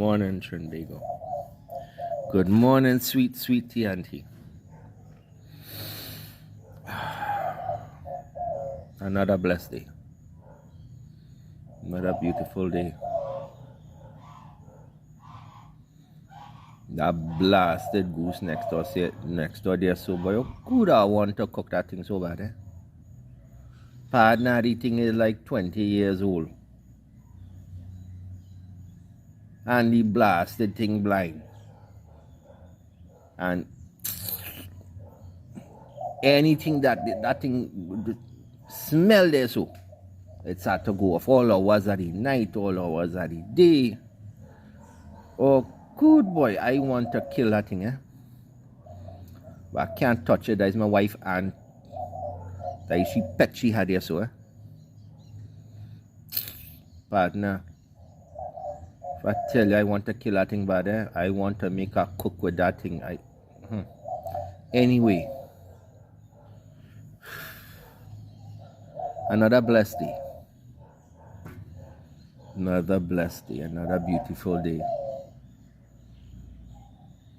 morning, Tobago. Good morning, sweet, sweet tea auntie. Another blessed day. Another beautiful day. That blasted goose next door there, so boy, you could have want to cook that thing so bad, eh? Partner, the thing is like 20 years old. And the blasted thing blind. And anything that thing smell there, so it's had to go off all hours of the night, all hours of the day. Oh, good boy, I want to kill that thing, eh? But I can't touch it. That is my wife and that is she pet she had there, so eh? Partner, if I tell you I want to kill that thing bad, eh? I want to make her cook with that thing. Anyway, another blessed day. Another blessed day, another beautiful day.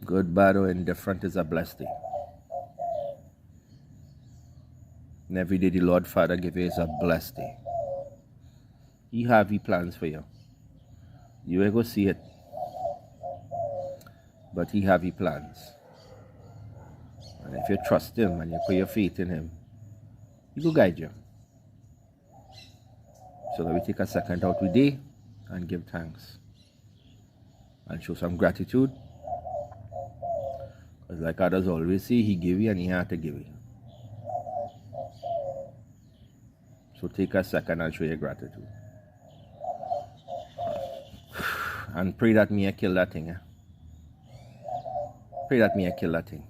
Good, bad, or indifferent is a blessed day. And every day the Lord Father give you is a blessed day. He have His plans for you. You will go see it. But He have His plans. And if you trust Him and you put your faith in Him, He will guide you. So that we take a second out today and give thanks. And show some gratitude. Because like others always say, He give you and He had to give you. So take a second and show your gratitude. And pray that me I kill that thing. Eh? Pray that me I kill that thing.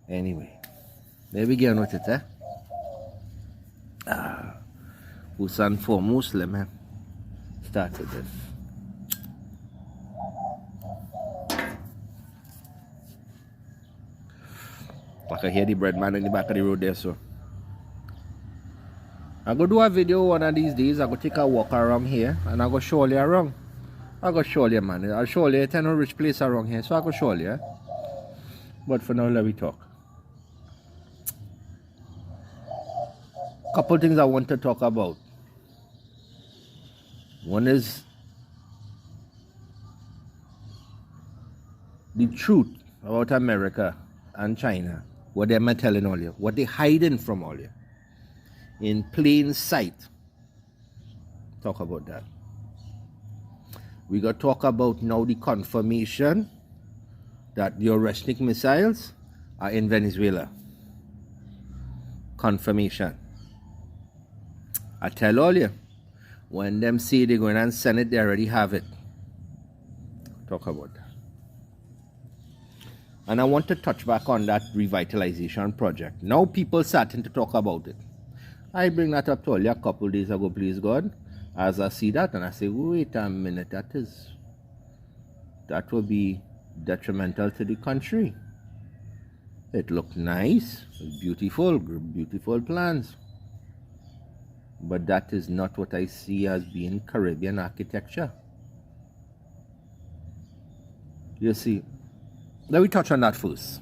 Anyway, there we go with it, eh? First and foremost, let me start with this. I can hear the bread man in the back of the road there, so I'm going to do a video one of these days. I'm going to take a walk around here and I'm going to show you around. I'm going to show you, man. I'll show you a rich place around here, so I'm going to show you. Eh? But for now, let me talk. Couple things I want to talk about. One is the truth about America and China. What they're telling all you. What they're hiding from all you. In plain sight. Talk about that. We got to talk about now the confirmation that the Oreshnik missiles are in Venezuela. Confirmation. I tell all you, when them say they're going and send it, they already have it. Talk about that. And I want to touch back on that revitalization project. Now people starting to talk about it. I bring that up to all you a couple days ago, please God. As I see that and I say, wait a minute, that will be detrimental to the country. It looked nice, beautiful plans. But that is not what I see as being Caribbean architecture. You see, let me touch on that first.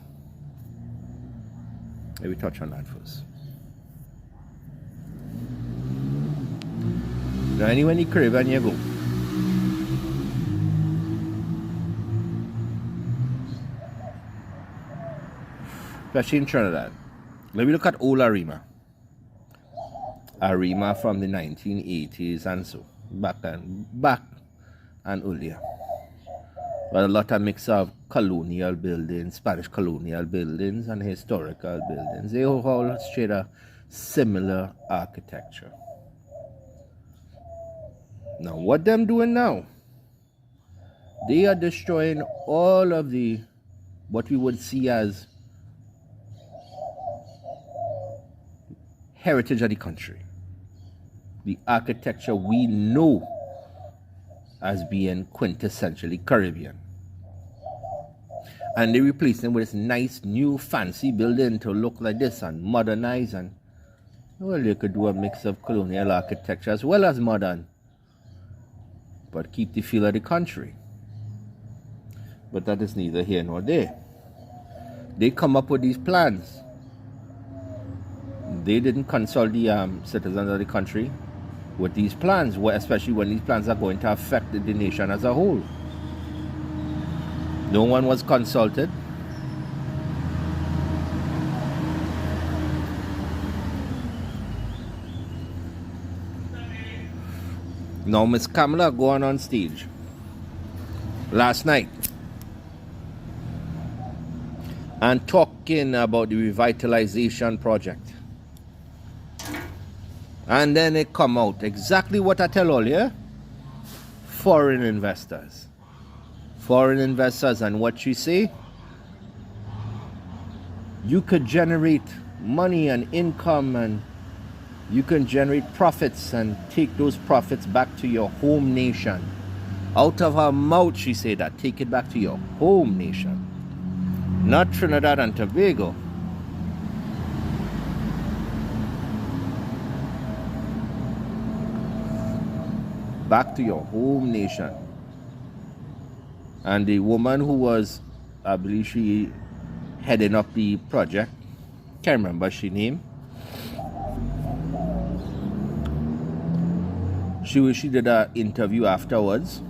Now, anywhere in the Caribbean you go, especially in Trinidad, let me look at old Arima from the 1980s and so back and earlier. But a lot of mix of colonial buildings, Spanish colonial buildings and historical buildings. They all share a similar architecture. Now what them doing now? They are destroying all of the what we would see as heritage of the country. The architecture we know as being quintessentially Caribbean. And they replace them with this nice new fancy building to look like this and modernize, and well, you could do a mix of colonial architecture as well as modern. but keep the feel of the country. But that is neither here nor there. They come up with these plans. They didn't consult the citizens of the country with these plans, especially when these plans are going to affect the nation as a whole. No one was consulted. Now Miss Kamala going on stage last night and talking about the revitalization project. And then it come out exactly what I tell all you. Foreign investors. Foreign investors, and what she say? You could generate money and income, and you can generate profits and take those profits back to your home nation. Out of her mouth she said that. Take it back to your home nation. Not Trinidad and Tobago. Back to your home nation. And the woman who was, I believe she heading up the project, can't remember her name. She did an interview afterwards,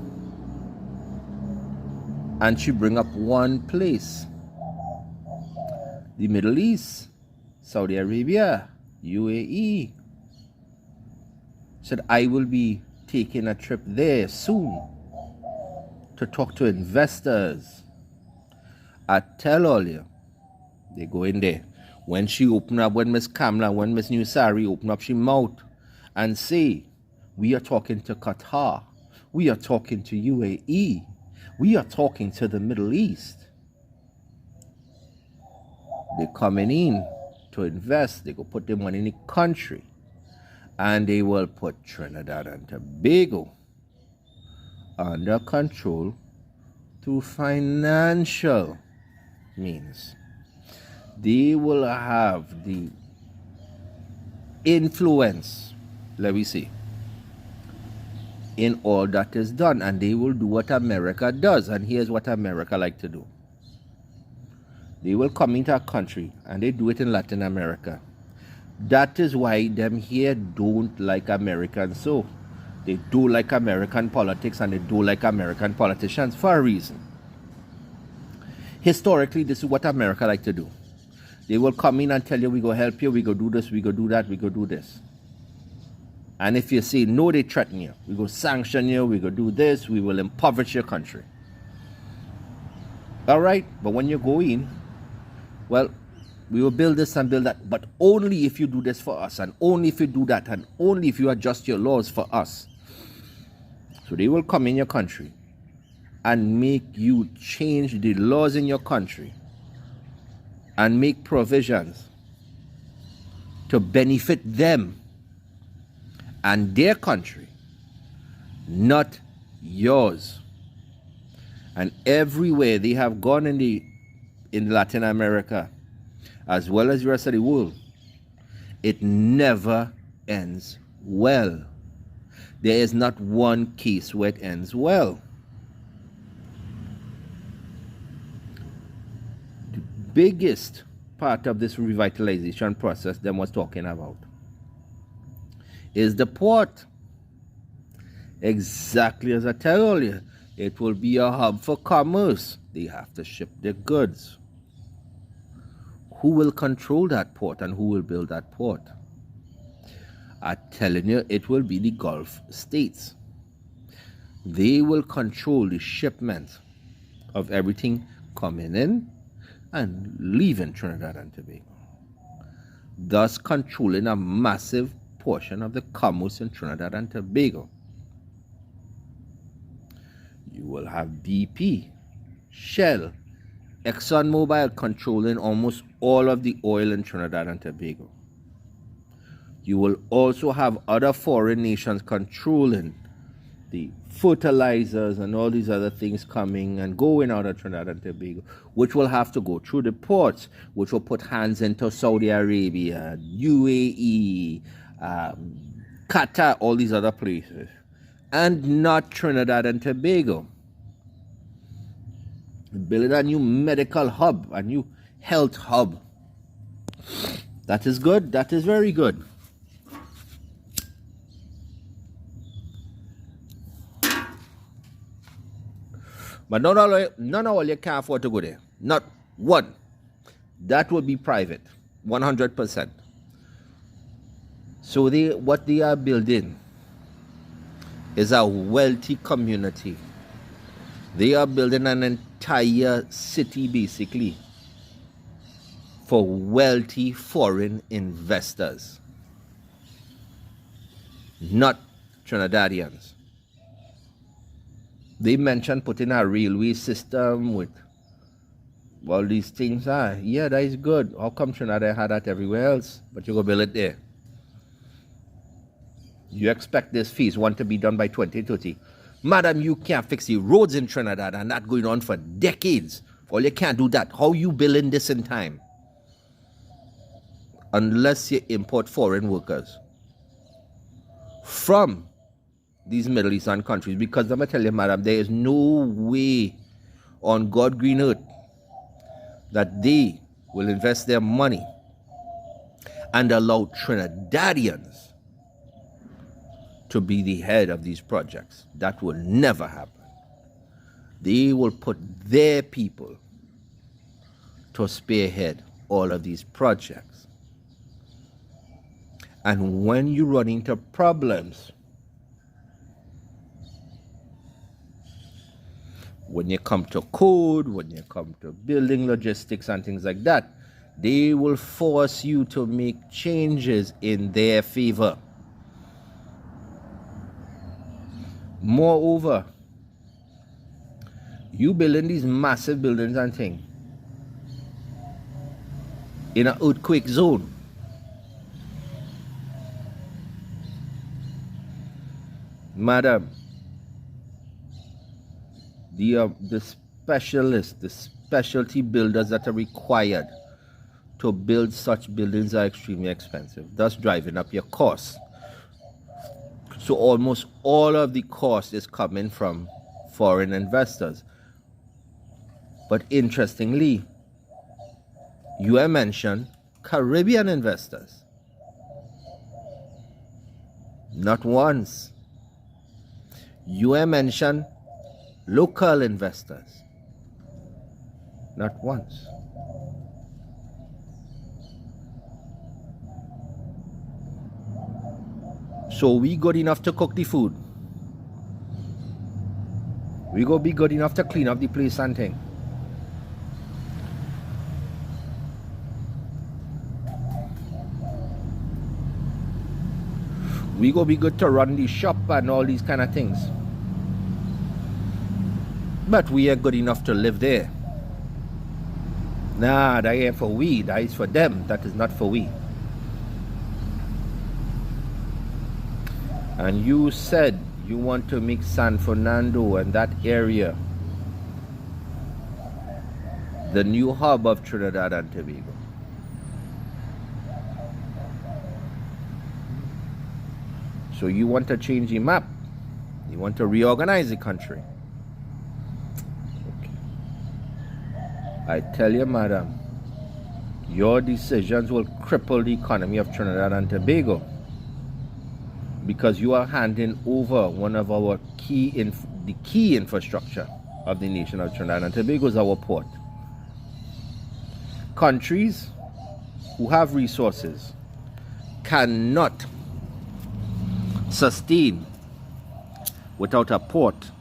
and she bring up one place: the Middle East, Saudi Arabia, UAE. Said, I will be taking a trip there soon to talk to investors. I tell all you, they go in there. When she open up, when Miss Kamala, when Miss Newsari open up she mouth and say, we are talking to Qatar, we are talking to UAE, we are talking to the Middle East. They're coming in to invest. They go put their money in the country, and they will put Trinidad and Tobago under control through financial means. They will have the influence, let me see, in all that is done, and they will do what America does. And here's what America like to do. They will come into a country, and they do it in Latin America. That is why them here don't like Americans. So they do like American politics, and they do like American politicians for a reason. Historically, this is what America like to do. They will come in and tell you, we go help you, we go do this, we go do that, we go do this. And if you say no, they threaten you. We go sanction you, we go do this, we will impoverish your country. All right, but when you go in, well, we will build this and build that, but only if you do this for us, and only if you do that, and only if you adjust your laws for us. So they will come in your country and make you change the laws in your country and make provisions to benefit them and their country, not yours. And everywhere they have gone in Latin America, as well as the rest of the world, it never ends well. There is not one case where it ends well. The biggest part of this revitalization process them was talking about is the port. Exactly as I tell you, it will be a hub for commerce. They have to ship their goods. Who will control that port and who will build that port? I'm telling you, it will be the Gulf states. They will control the shipment of everything coming in and leaving Trinidad and Tobago, thus controlling a massive portion of the commerce in Trinidad and Tobago. You will have BP, Shell, ExxonMobil controlling almost all of the oil in Trinidad and Tobago. You will also have other foreign nations controlling the fertilizers and all these other things coming and going out of Trinidad and Tobago, which will have to go through the ports, which will put hands into Saudi Arabia, UAE, Qatar, all these other places. and not Trinidad and Tobago. Building a new medical hub, a new health hub. That is good. That is very good. But not all you can afford to go there. Not one. That would be private. 100%. So what they are building is a wealthy community. They are building an entire city basically for wealthy foreign investors, not Trinidadians. They mentioned putting a railway system with all these things. Yeah, that is good. How come Trinidad had that everywhere else, but you go build it there? You expect this phase one to be done by 2030. Madam, you can't fix the roads in Trinidad, and that going on for decades. Well, you can't do that. How you building this in time? Unless you import foreign workers from these Middle Eastern countries. Because let me tell you, madam, there is no way on God green earth that they will invest their money and allow Trinidadians to be the head of these projects. That will never happen. They will put their people to spearhead all of these projects. And when you run into problems, when you come to code, when you come to building logistics and things like that, they will force you to make changes in their favor. Moreover, you building these massive buildings and things in an earthquake zone. Madam, the specialists, the specialty builders that are required to build such buildings are extremely expensive, thus driving up your costs. So almost all of the cost is coming from foreign investors. But interestingly, you have mentioned Caribbean investors. Not once. You have mentioned local investors. Not once. So we good enough to cook the food. We go be good enough to clean up the place and thing. We go be good to run the shop and all these kind of things. But we are good enough to live there. Nah, that ain't for we. That is for them. That is not for we. And you said you want to make San Fernando and that area the new hub of Trinidad and Tobago. So you want to change the map. You want to reorganize the country. Okay. I tell you, madam, your decisions will cripple the economy of Trinidad and Tobago, because you are handing over one of our key infrastructure of the nation of Trinidad and Tobago is our port. Countries who have resources cannot sustain without a port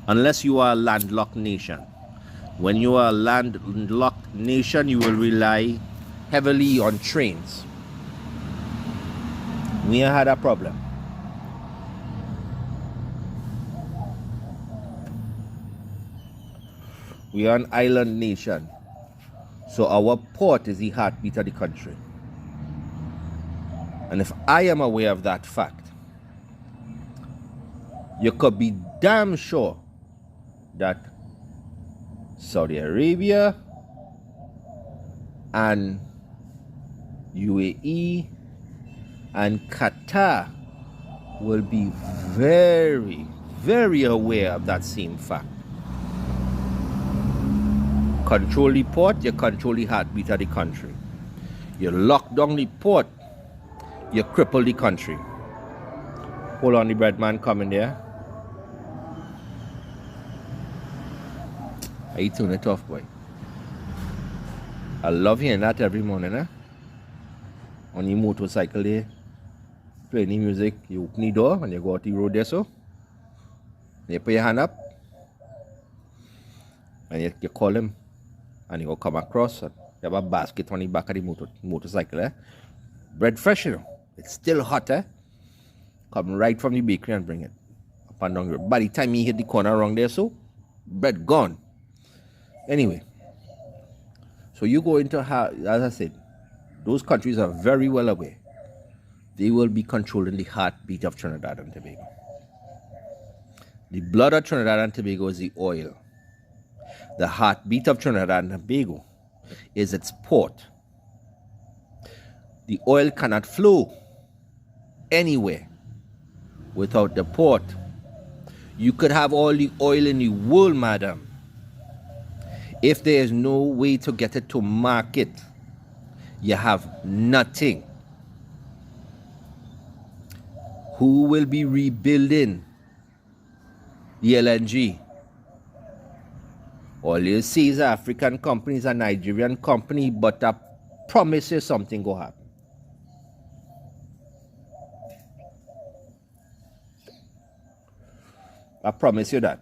unless you are a landlocked nation. When you are a landlocked nation, you will rely heavily on trains. We had a problem. We are an island nation, so our port is the heartbeat of the country. And if I am aware of that fact, you could be damn sure that Saudi Arabia and UAE and Qatar will be very, very aware of that same fact. Control the port, you control the heartbeat of the country. You lock down the port, you cripple the country. Hold on, the bread man coming there. How you tune it off, boy? I love hearing that every morning, eh? On your motorcycle there, playing the music, you open the door and you go out the road there, so you put your hand up and you call him and he will come across and you have a basket on the back of the motorcycle, eh? Bread fresh, you know. It's still hot, eh? Come right from the bakery and bring it up and down the road. By the time he hit the corner around there, so bread gone. Anyway, so you go into, as I said, those countries are very well aware. They will be controlling the heartbeat of Trinidad and Tobago. The blood of Trinidad and Tobago is the oil. The heartbeat of Trinidad and Tobago is its port. The oil cannot flow anywhere without the port. You could have all the oil in the world, madam. If there is no way to get it to market, you have nothing. Who will be rebuilding the LNG? All you see is African companies and Nigerian company, but I promise you something go happen. I promise you that.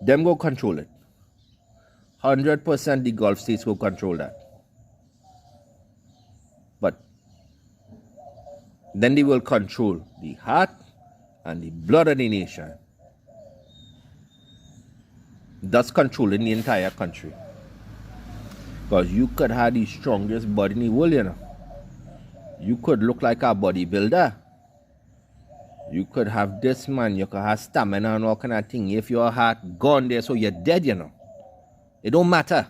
Them go control it. 100% the Gulf states will control that. But then they will control the heart and the blood of the nation, thus controlling the entire country. Because you could have the strongest body in the world, you know. You could look like a bodybuilder. You could have this man, you could have stamina and all kind of thing. If your heart gone there, so you're dead, you know. It don't matter.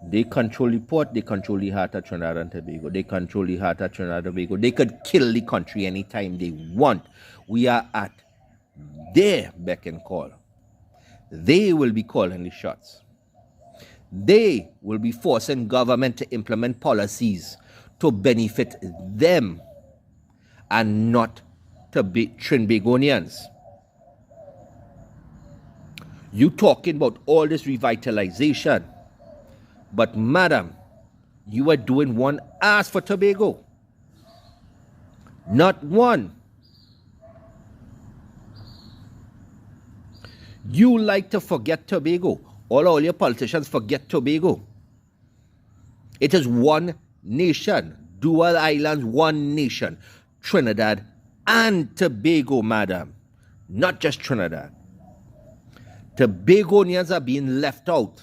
They control the port, they control the heart of Trinidad and Tobago. They control the heart of Trinidad and Tobago. They could kill the country anytime they want. We are at their beck and call. They will be calling the shots. They will be forcing government to implement policies to benefit them and not to be trinbagonians. You talking about all this revitalization, but madam, you are doing one ass for Tobago. Not one. You like to forget Tobago. All your politicians forget Tobago. It is one nation. Dual islands, one nation. Trinidad and Tobago, madam. Not just Trinidad. Tobagonians are being left out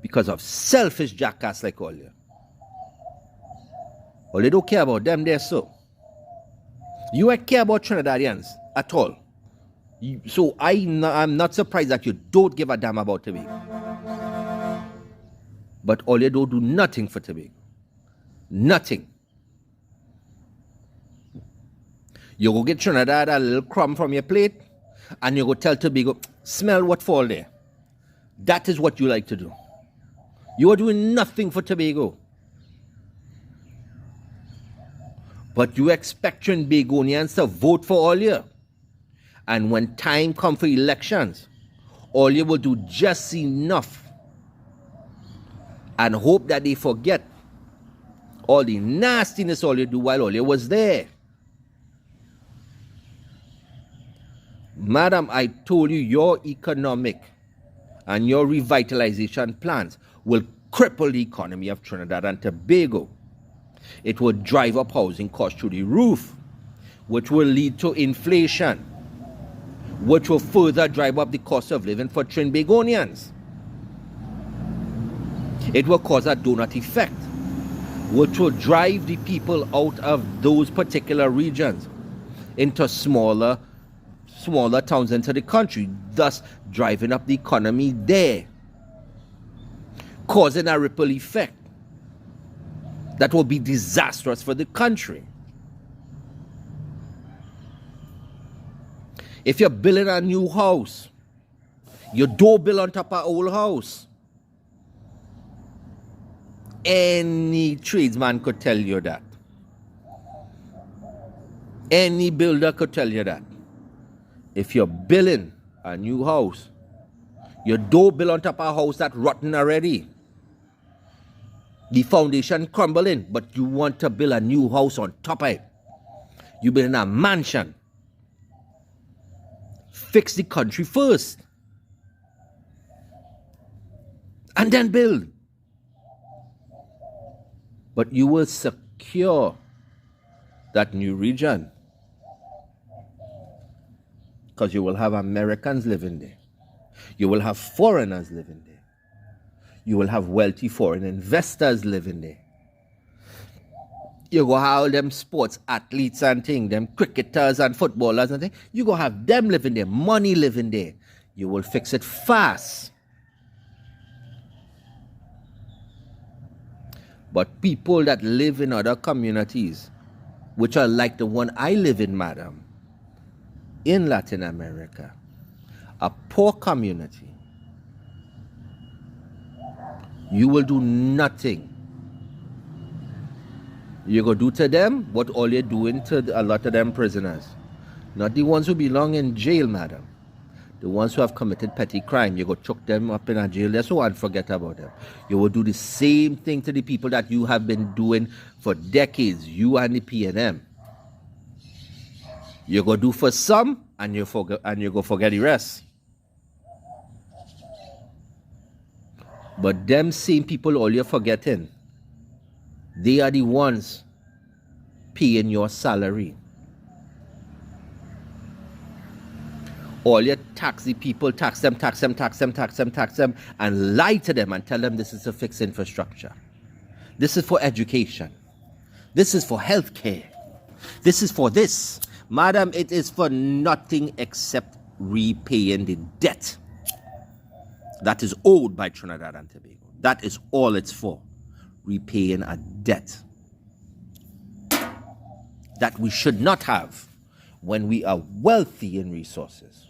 because of selfish jackass like all you. Well, they don't care about them there, so. You care about Trinidadians at all. So I'm not surprised that you don't give a damn about Tobago. But all you don't do nothing for Tobago. Nothing. You go get Trinidad a little crumb from your plate, and you go tell Tobago, smell what fall there. That is what you like to do. You are doing nothing for Tobago. But you expect Trinbagonians to vote for all you. And when time comes for elections, all you will do just enough and hope that they forget all the nastiness all you do while all you was there. Madam, I told you your economic and your revitalization plans will cripple the economy of Trinidad and Tobago. It will drive up housing costs through the roof, which will lead to inflation, which will further drive up the cost of living for Trinbagonians. It will cause a donut effect, which will drive the people out of those particular regions into smaller towns into the country, thus driving up the economy there, causing a ripple effect. That will be disastrous for the country. If you're building a new house, you don't build on top of an old house. Any tradesman could tell you that. Any builder could tell you that. If you're building a new house, you don't build on top of a house that's rotten already. The foundation crumbling, but you want to build a new house on top of it. You build a mansion. Fix the country first. And then build. But you will secure that new region. Because you will have Americans living there. You will have foreigners living there. You will have wealthy foreign investors living there. You go have all them sports athletes and things, them cricketers and footballers and things. You go have them living there, money living there. You will fix it fast. But people that live in other communities, which are like the one I live in, madam, in Latin America, a poor community, you will do nothing. You go do to them what all you're doing to a lot of them prisoners. Not the ones who belong in jail, madam. The ones who have committed petty crime, you go chuck them up in a jail there so and forget about them. You will do the same thing to the people that you have been doing for decades, you and the PNM. You go do for some and you go forget the rest. But them same people all you're forgetting, they are the ones paying your salary. All your taxi people tax them, and lie to them and tell them this is to fix infrastructure. This is for education. This is for healthcare. This is for this. Madam, it is for nothing except repaying the debt that is owed by Trinidad and Tobago. That is all it's for. Repaying a debt that we should not have when we are wealthy in resources.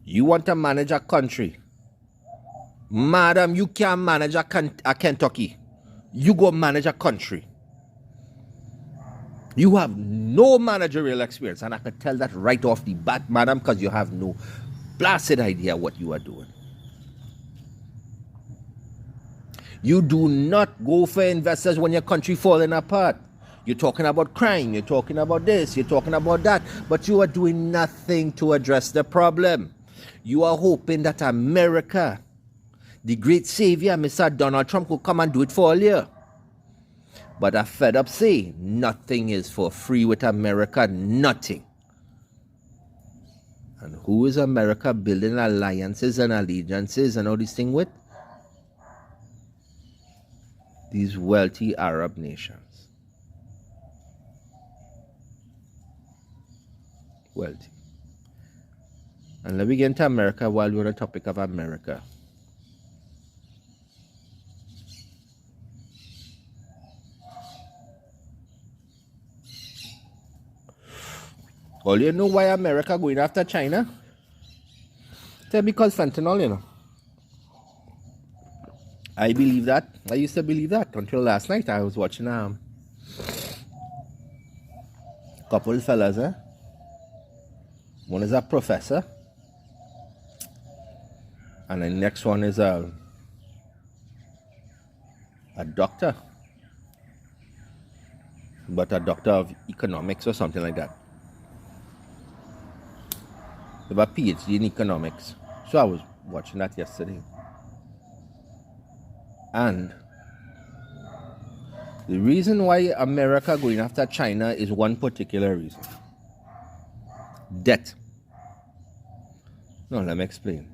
You want to manage a country. Madam, you can't manage a Kentucky. You go manage a country. You have no managerial experience, and I can tell that right off the bat, madam, because you have no blasted idea what you are doing. You do not go for investors when your country falling apart. You're talking about crime, you're talking about this, you're talking about that, but you are doing nothing to address the problem. You are hoping that America, the great savior, Mr. Donald Trump, will come and do it for all you. But I fed up say, nothing is for free with America, nothing. And who is America building alliances and allegiances and all these things with? These wealthy Arab nations. Wealthy. And let me get into America while we're on the topic of America. All you know why America going after China? It's because fentanyl, you know. I believe that. I used to believe that until last night. I was watching a couple of fellas. One is a professor, and the next one is a doctor, but a doctor of economics or something like that. They have a PhD in economics. So I was watching that yesterday. And the reason why America going after China is one particular reason. Debt. No, let me explain.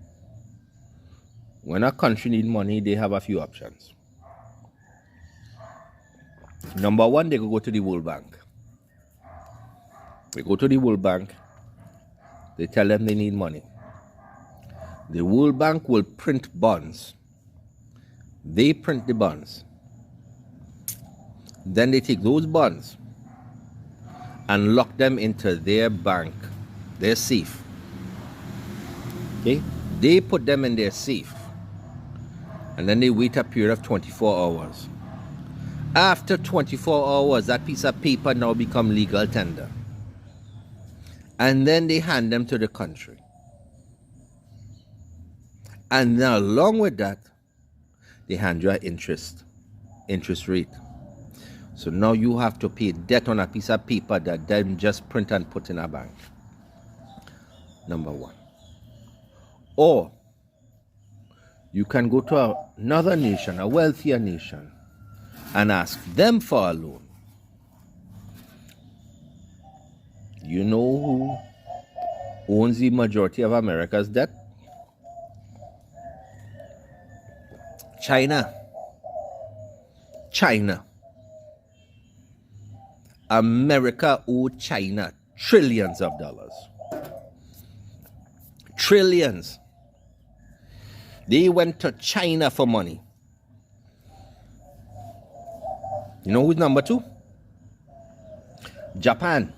When a country needs money, they have a few options. Number one, they could go to the World Bank. They go to the World Bank. They tell them they need money. The World Bank will print bonds. They print the bonds. Then they take those bonds and lock them into their bank, their safe. Okay? They put them in their safe. And then they wait a period of 24 hours. After 24 hours, that piece of paper now becomes legal tender. And then they hand them to the country. And then along with that, they hand you an interest rate. So now you have to pay debt on a piece of paper that them just print and put in a bank. Number one. Or you can go to another nation, a wealthier nation, and ask them for a loan. You know who owns the majority of America's debt? China. America owed China trillions of dollars. Trillions. They went to China for money. You know who's number two? Japan.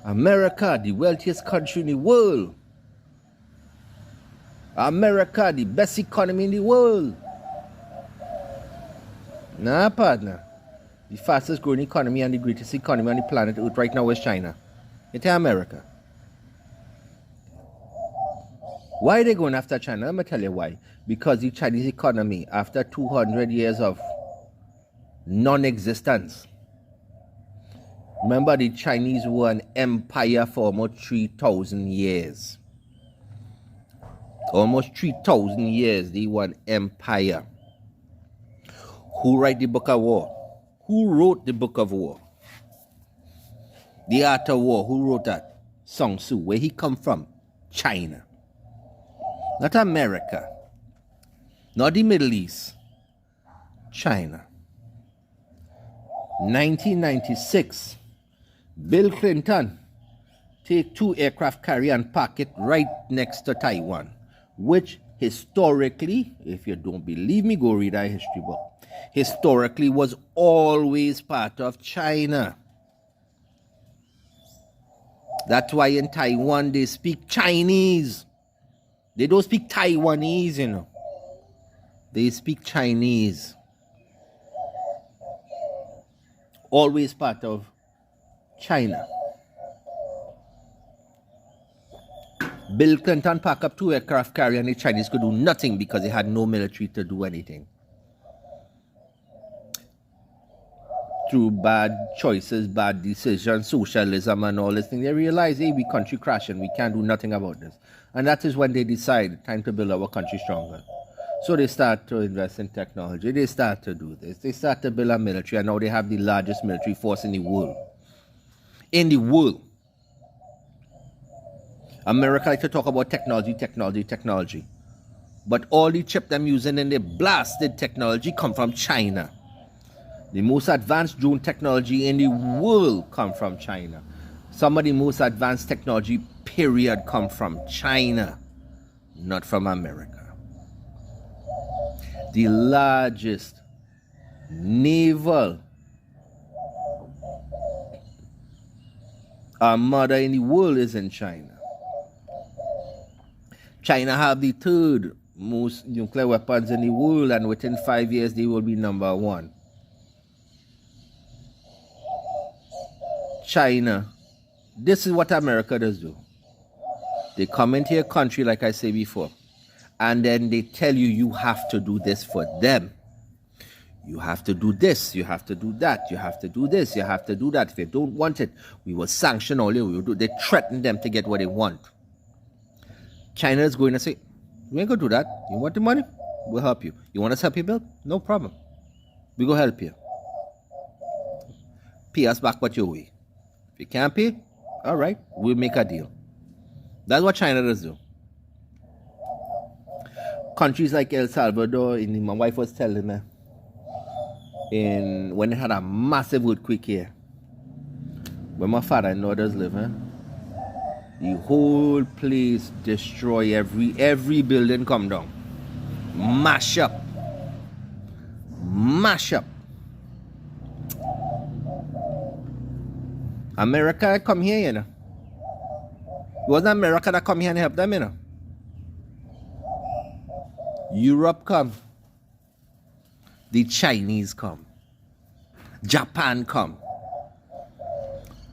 America, the wealthiest country in the world. America, the best economy in the world. Nah, partner. The fastest growing economy and the greatest economy on the planet Earth right now is China. It's America. Why are they going after China? Let me tell you why. Because the Chinese economy, after 200 years of non-existence, remember the Chinese were an empire for almost 3,000 years. Almost 3,000 years they were an empire. Who wrote the Book of War? Who wrote the Book of War? The Art of War, who wrote that? Sun Tzu. Where he come from? China. Not America. Not the Middle East. China. 1996, Bill Clinton take 2 aircraft carrier and park it right next to Taiwan, which historically, if you don't believe me, go read our history book, historically was always part of China. That's why in Taiwan they speak Chinese. They don't speak Taiwanese, you know. They speak Chinese. Always part of China. Bill Clinton packed up 2 aircraft carrier and the Chinese could do nothing because they had no military to do anything. Through bad choices, bad decisions, socialism and all this thing, they realize, hey, we country crashing, we can't do nothing about this. And that is when they decide, time to build our country stronger. So they start to invest in technology, they start to do this, they start to build a military, and now they have the largest military force in the world. In the world. America like to talk about technology. But all the chip them using in the blasted technology come from China. The most advanced drone technology in the world come from China. Some of the most advanced technology, period, come from China, not from America. The largest naval armada in the world is in China. China have the 3rd most nuclear weapons in the world, and within 5 years they will be number 1. China, this is what America does do. They come into your country, like I said before, and then they tell you, you have to do this for them. You have to do this, you have to do that, you have to do this, you have to do that. If you don't want it, we will sanction all you. They threaten them to get what they want. China is going to say, we ain't going to do that. You want the money? We'll help you. You want us to help you build? No problem. We go help you. Pay us back what you owe. If you can't pay, all right, we'll make a deal. That's what China does do. Countries like El Salvador, my wife was telling me, when it had a massive earthquake here, where my father-in-law does live, the whole place destroy, every building come down, mash up. America come here, you know. It wasn't America that come here and help them, you know. Europe come. The Chinese come. Japan come.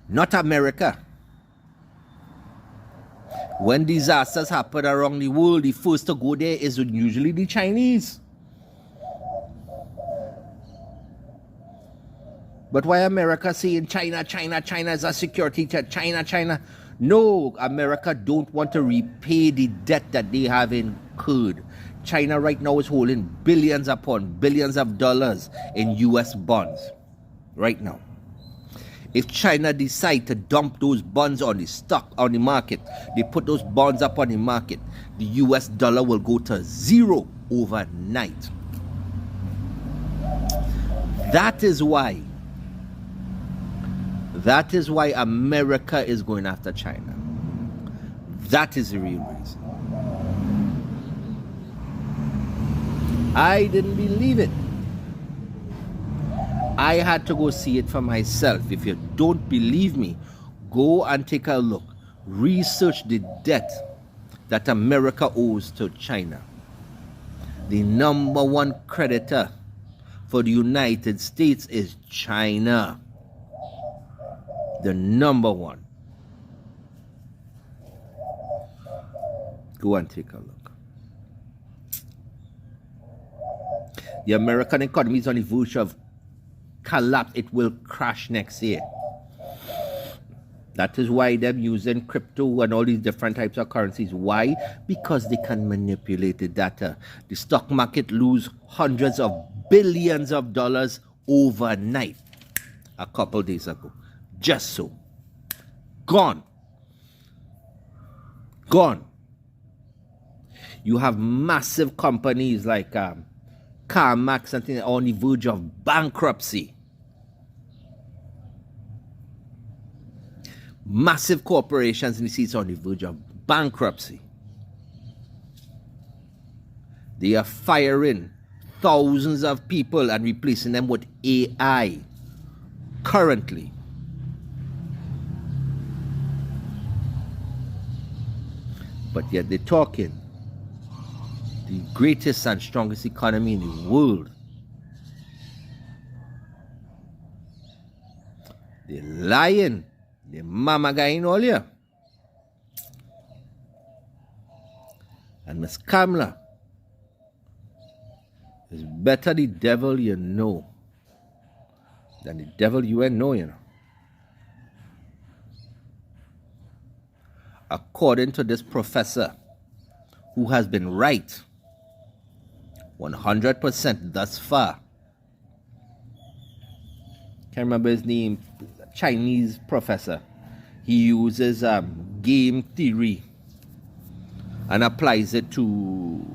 Not America. When disasters happen around the world, the first to go there is usually the Chinese. But why America saying China is a security threat, China? No, America don't want to repay the debt that they have incurred. China right now is holding billions upon billions of dollars in US bonds. Right now. If China decide to dump those bonds on the stock, on the market, they put those bonds up on the market, the US dollar will go to zero overnight. That is why America is going after China. That is the real reason. I didn't believe it. I had to go see it for myself. If you don't believe me, go and take a look. Research the debt that America owes to China. The number one creditor for the United States is China. The number one. Go and take a look. The American economy is on the verge of collapse. It will crash next year. That is why they're using crypto and all these different types of currencies. Why? Because they can manipulate the data. The stock market lose hundreds of billions of dollars overnight a couple days ago. Just so. Gone. You have massive companies like CarMax and things on the verge of bankruptcy. Massive corporations in the seats on the verge of bankruptcy. They are firing thousands of people and replacing them with AI currently. But yet they're talking the greatest and strongest economy in the world. They're lying. They're mama guying all here. And Miss Kamala, it's better the devil you know than the devil you ain't know, you know. According to this professor, who has been right 100% thus far. Can't remember his name. Chinese professor. He uses game theory and applies it to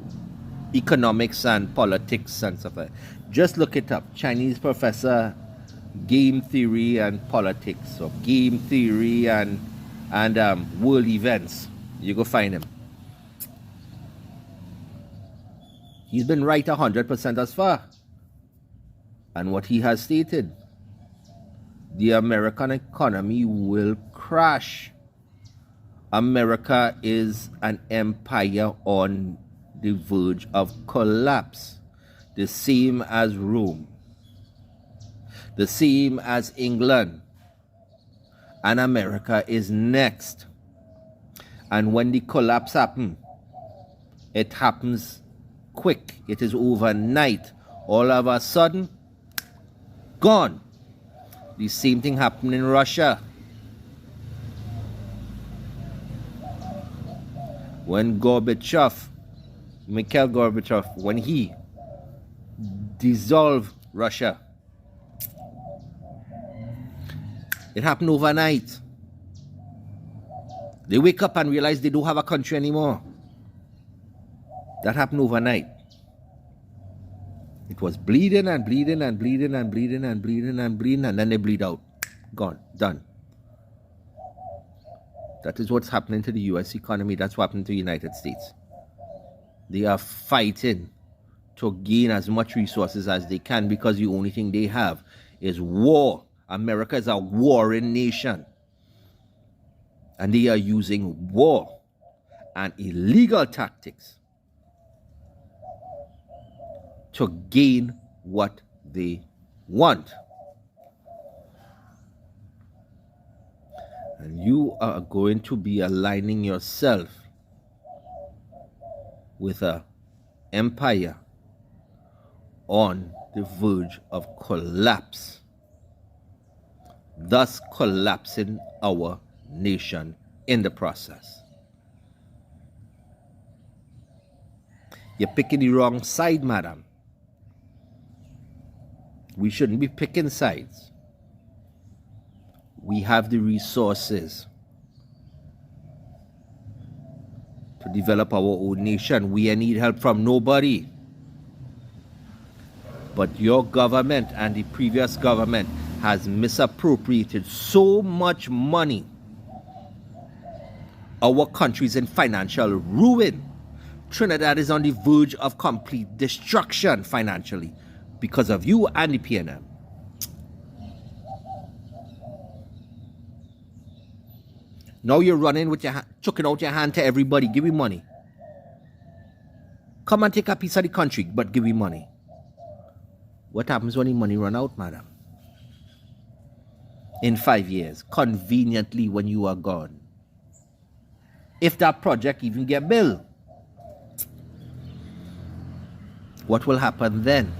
economics and politics and stuff like that. Just look it up. Chinese professor, game theory and politics, or game theory and world events. You go find him. He's been right 100% thus far. And what he has stated, the American economy will crash. America is an empire on the verge of collapse. The same as Rome. The same as England. And America is next. And when the collapse happens, it happens quick. It is overnight. All of a sudden, gone. The same thing happened in Russia. When Mikhail Gorbachev, when he dissolved Russia, it happened overnight. They wake up and realize they don't have a country anymore. That happened overnight. It was bleeding and bleeding and bleeding and bleeding and bleeding and bleeding, and then they bleed out. Gone. Done. That is what's happening to the US economy. That's what happened to the United States. They are fighting to gain as much resources as they can because the only thing they have is war. America is a warring nation. And they are using war and illegal tactics to gain what they want. And you are going to be aligning yourself with an empire on the verge of collapse, thus collapsing our nation in the process. You're picking the wrong side, madam. We shouldn't be picking sides. We have the resources to develop our own nation. We need help from nobody. But your government and the previous government has misappropriated so much money. Our country is in financial ruin. Trinidad is on the verge of complete destruction financially because of you and the PNM. Now you're running with your chucking out your hand to everybody. Give me money. Come and take a piece of the country, but give me money. What happens when the money run out, madam? In 5 years, conveniently when you are gone. If that project even get built, what will happen then?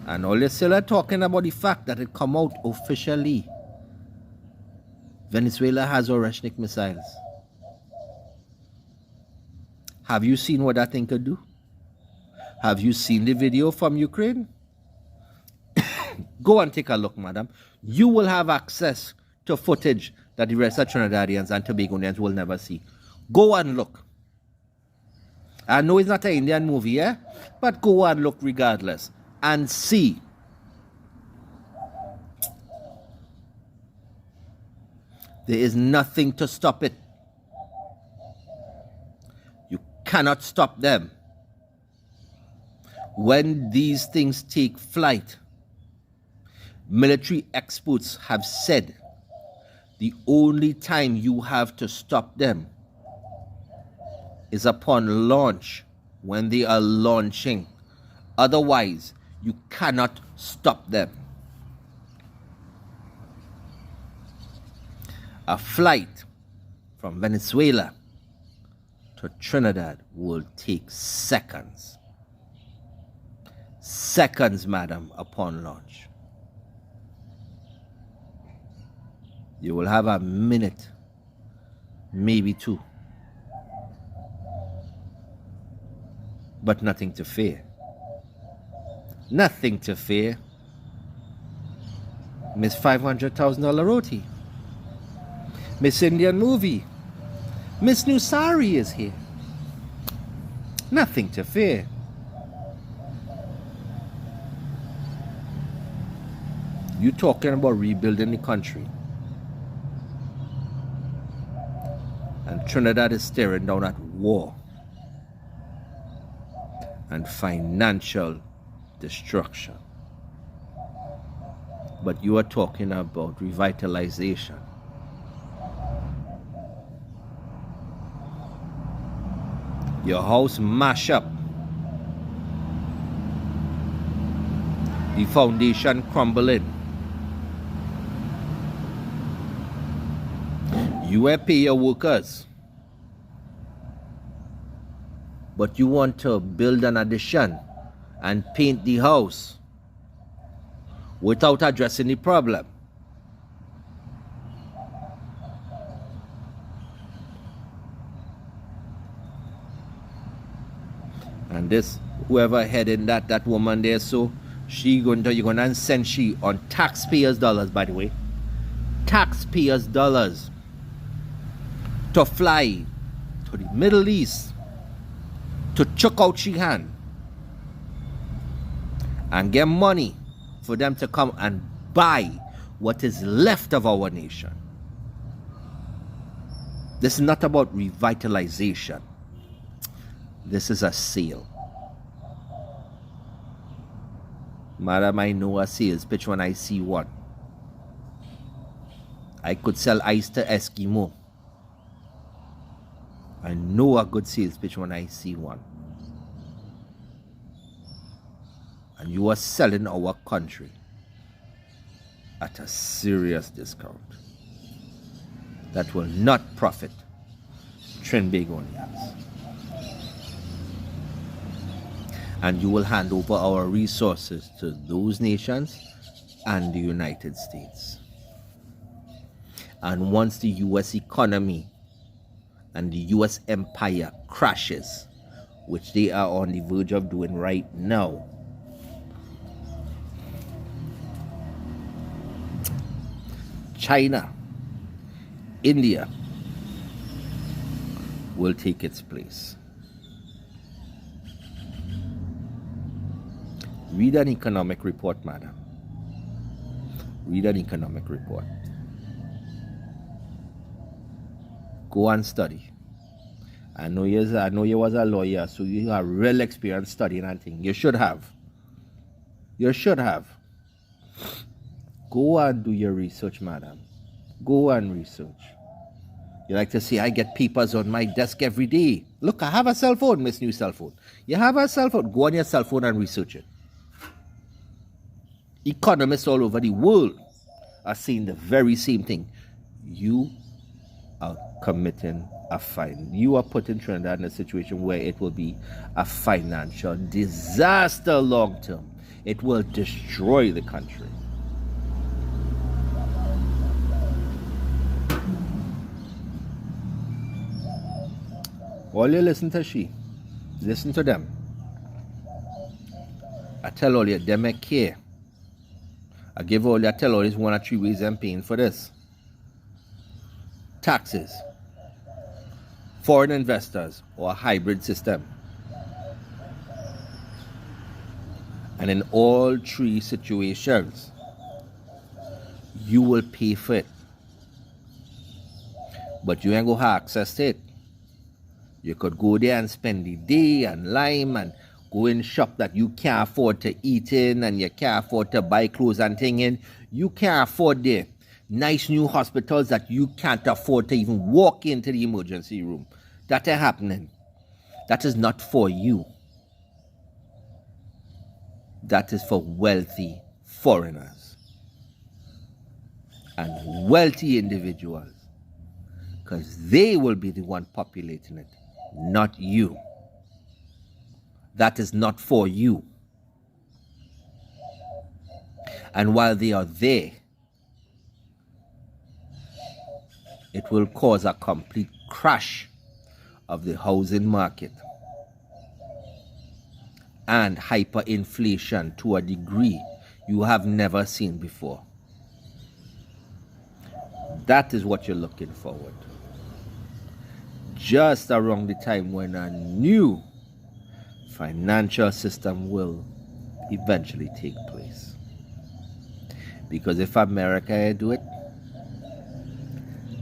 And all they still are talking about the fact that it come out officially. Venezuela has Oreshnik missiles. Have you seen what that thing could do? Have you seen the video from Ukraine? Go and take a look, madam. You will have access to footage that the rest of Trinidadians and Tobagonians will never see. Go and look. I know it's not an Indian movie, eh? But go and look regardless and see. There is nothing to stop it. You cannot stop them. When these things take flight, military experts have said the only time you have to stop them is upon launch, when they are launching. Otherwise, you cannot stop them. A flight from Venezuela to Trinidad will take seconds. Seconds, madam, upon launch. You will have a minute, maybe two. But nothing to fear. Nothing to fear. Miss $500,000 roti. Miss Indian movie. Miss New Sari is here. Nothing to fear. You talking about rebuilding the country. And Trinidad is staring down at war and financial destruction. But you are talking about revitalization. Your house mash up. The foundation crumbling. You will pay your workers. But you want to build an addition and paint the house without addressing the problem. And this, whoever heading that woman there, so you're gonna send she on taxpayers' dollars, by the way. Taxpayers' dollars to fly to the Middle East to chuck out she hand and get money for them to come and buy what is left of our nation. This is not about revitalization. This is a sale. Madam, I know a sales pitch when I see one. I could sell ice to Eskimo. I know a good sales pitch when I see one. And you are selling our country at a serious discount that will not profit trinbagonians. And you will hand over our resources to those nations and the United States. And once the US economy and the US empire crashes, which they are on the verge of doing right now, China, India will take its place. Read an economic report, madam. Read an economic report. Go and study. I know you was a lawyer, so you have real experience studying and things. You should have. You should have. Go and do your research, madam. Go and research. You like to say, I get papers on my desk every day. Look, I have a cell phone, Miss New Cell Phone. You have a cell phone. Go on your cell phone and research it. Economists all over the world are saying the very same thing. You are committing a fine. You are putting Trinidad in a situation where it will be a financial disaster long term. It will destroy the country. All you listen to listen to them. I tell all you, them I care. I tell all this 1 or 3 ways I'm paying for this. Taxes, foreign investors, or a hybrid system. And in all 3 situations, you will pay for it. But you ain't gonna have access to it. You could go there and spend the day and lime and go in shop that you can't afford to eat in and you can't afford to buy clothes and thing in. You can't afford the nice new hospitals that you can't afford to even walk into the emergency room. That is happening. That is not for you. That is for wealthy foreigners and wealthy individuals, because they will be the one populating it, not you. That is not for you. And while they are there, it will cause a complete crash of the housing market and hyperinflation to a degree you have never seen before. That is what you're looking forward to. Just around the time when a new financial system will eventually take place. Because if America do it,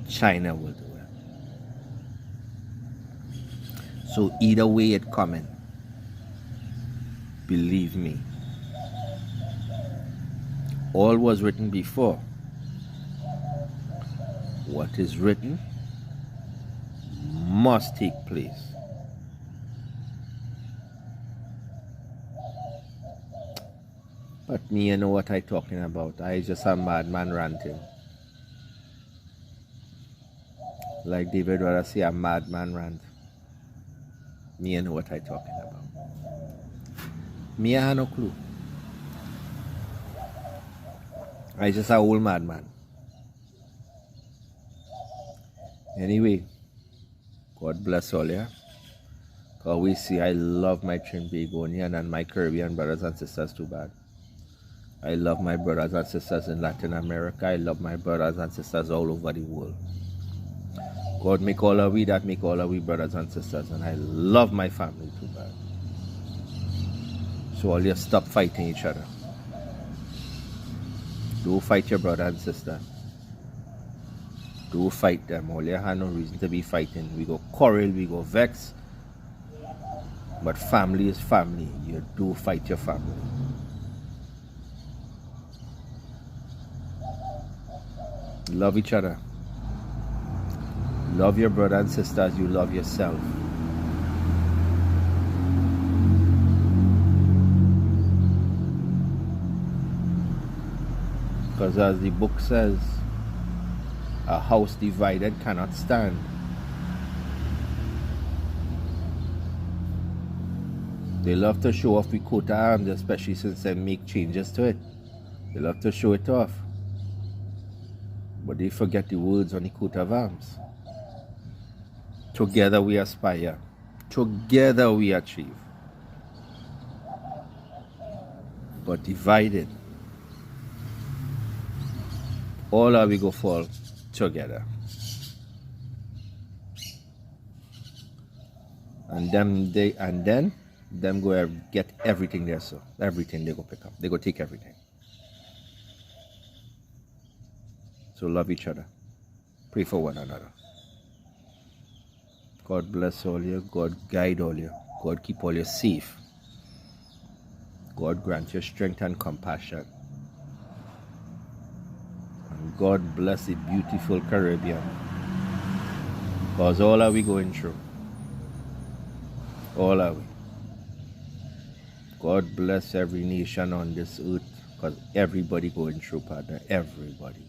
China will do it. So either way it coming, believe me, all was written before. What is written must take place. But me, you know what I talking about. I just a madman ranting. Like David rather say, a madman rant. Me, you know what I talking about. Me, I have no clue. I just a old madman. Anyway, God bless all ya. Because we see, I love my Trinbagonian and my Caribbean brothers and sisters too bad. I love my brothers and sisters in Latin America. I love my brothers and sisters all over the world. God make all of we that make all of we brothers and sisters. And I love my family too bad. So all you stop fighting each other. Don't fight your brother and sister. Don't fight them. All you have no reason to be fighting. We go quarrel, we go vex. But family is family. You do fight your family. Love each other. Love your brother and sister as you love yourself. Because as the book says, a house divided cannot stand. They love to show off with coat of arms, especially since they make changes to it. They love to show it off. But they forget the words on the coat of arms. Together we aspire. Together we achieve. But divided, all are we go fall together. And then them go get everything there, so everything they go pick up. They go take everything. So love each other. Pray for one another. God bless all you. God guide all you. God keep all you safe. God grant you strength and compassion. And God bless the beautiful Caribbean. Because all are we going through. All are we. God bless every nation on this earth. Because everybody going through, partner. Everybody.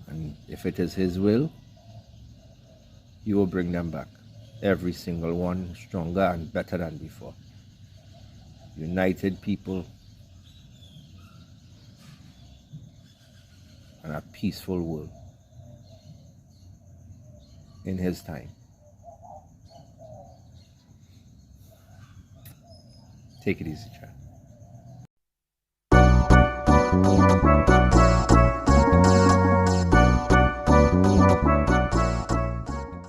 And if it is His will, He will bring them back. Every single one stronger and better than before. United people and a peaceful world in His time. Take it easy, child.